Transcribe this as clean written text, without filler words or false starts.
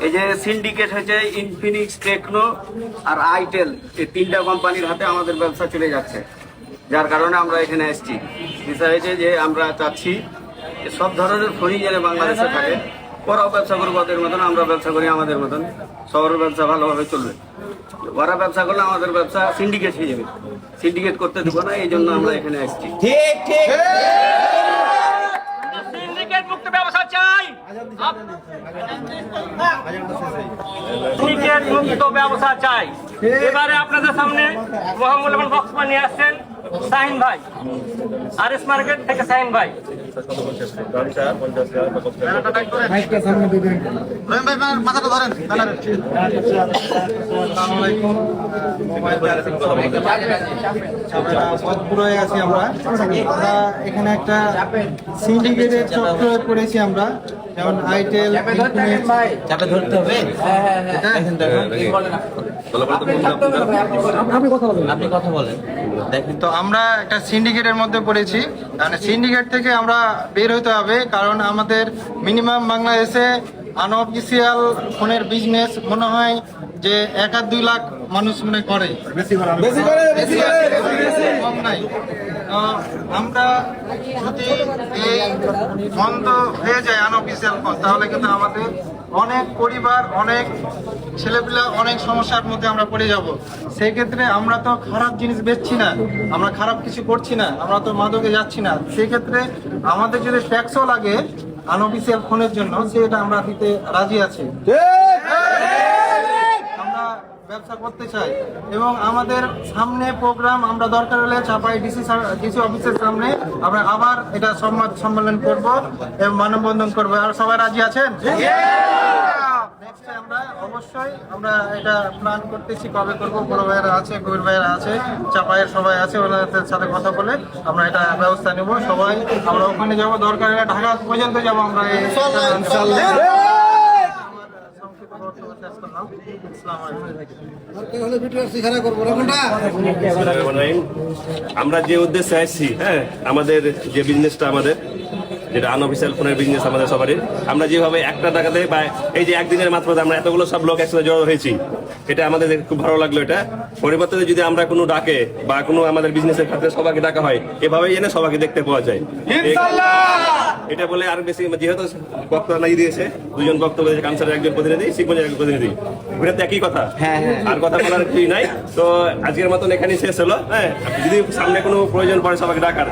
এই যে সিন্ডিকেট হয়েছে ইনফিনিক্স, টেকনো আর আইটেল, এই তিনটা কোম্পানির হাতে আমাদের ব্যবসা চলে যাচ্ছে, যার কারণে আমরা এখানে এসেছি। বিষয় হয়েছে যে আমরা চাচ্ছি যে সব ধরনের ফোনই যেন বাংলাদেশে থাকে, ওরাও ব্যবসা করবো ওদের মতন, আমরা ব্যবসা করি আমাদের মতন, সবার ব্যবসা ভালোভাবে চলবে। ওরা ব্যবসা করলে আমাদের ব্যবসা সিন্ডিকেট হয়ে যাবে, সিন্ডিকেট করতে দেবো না, এই জন্য আমরা এখানে এসেছি। সিন্ডিকেট মুক্ত ব্যবসা চাই, সিন্ডিকেট মুক্ত ব্যবসা চাই। এবারে আপনাদের সামনে মহামূল্যবান বক্তব্য নিয়ে আসছেন শাহিন ভাই, আরএস মার্কেট থেকে শাহিন ভাই। এখানে একটা সিন্ডিকেটের চক্র করেছি আমরা, যেমন আইটেল, চাপে ধরতে হবে। আপনি কথা বলেন। দেখেন তো, আমরা একটা সিন্ডিকেটের মধ্যে পড়েছি। মানে সিন্ডিকেট থেকে আমরা বের হতে হবে, কারণ আমাদের মিনিমাম বাংলাদেশে আনঅফিসিয়াল ফোনের বিজনেস মনে হয় যে 1-2 লাখ মানুষ মনে করে, কম নাই। আমরা যদি এই বন্ধ হয়ে যায় আনঅফিসিয়াল ফোন, তাহলে কিন্তু আমাদের অনেক পরিবার, অনেক ছেলেপিলা অনেক সমস্যার মধ্যে আমরা পড়ে যাব। সেই ক্ষেত্রে আমরা তো খারাপ জিনিস বেচছি না, আমরা খারাপ কিছু করছি না, আমরা তো মাদকে যাচ্ছি না। সেই ক্ষেত্রে আমাদের যদি ট্যাক্সও লাগে আনঅফিসিয়াল ফোনের জন্য, সেটা আমরা দিতে রাজি আছি। আমরা ব্যবসা করতে চাই এবং আমাদের সামনে প্রোগ্রাম, আমরা দরকার হলে চাপাই ডিসি অফিসের সামনে আমরা আবার এটা সংবাদ সম্মেলন করব এবং মানববন্ধন করবো। আর সবাই রাজি আছেন? আমরা অবশ্যই আমরা এটা প্ল্যান করতেছি, কবে করবো। বড় ভাইয়েরা আছে, গভীর ভাইয়েরা আছে, চাপাইয়ের সবাই আছে, ওনাদের সাথে কথা বলে আমরা এটা ব্যবস্থা নেব। সবাই আমরা ওখানে যাবো, দরকার হলে ঢাকা পর্যন্ত যাবো আমরা। আমরা যে উদ্দেশ্যে আসছি, হ্যাঁ, আমাদের যে বিজনেসটা, আমাদের যেটা আনঅফিসিয়াল ফোনের বিজনেস আমাদের সবারই, আমরা যেভাবে একটা টাকাতে বা এই যে একদিনের মাত্রাতে আমরা এতগুলো সব লোক একসাথে জড়ো হয়েছি, এটা আমাদের খুব ভালো লাগলো। এটা পরিবর্তে যদি আমরা কোনো ডাকে বা কোনো আমাদের বিজনেসের ক্ষেত্রে সবাইকে ডাকা হয়, এভাবেই এনে সবাইকে দেখতে পাওয়া যায়। এটা বলে আর বেশি, যেহেতু বক্তব্য নাই দিয়েছে, দুজন বক্তব্য দিয়েছে, কানসারের একজন প্রতিনিধি, শিবগঞ্জের একজন প্রতিনিধি, ওটা একই কথা, আর কথা বলার কিছুই নাই। তো আজকের মতন এখানেই শেষ হলো। হ্যাঁ, যদি সামনে কোনো প্রয়োজন পড়ে সবাইকে ডাকার।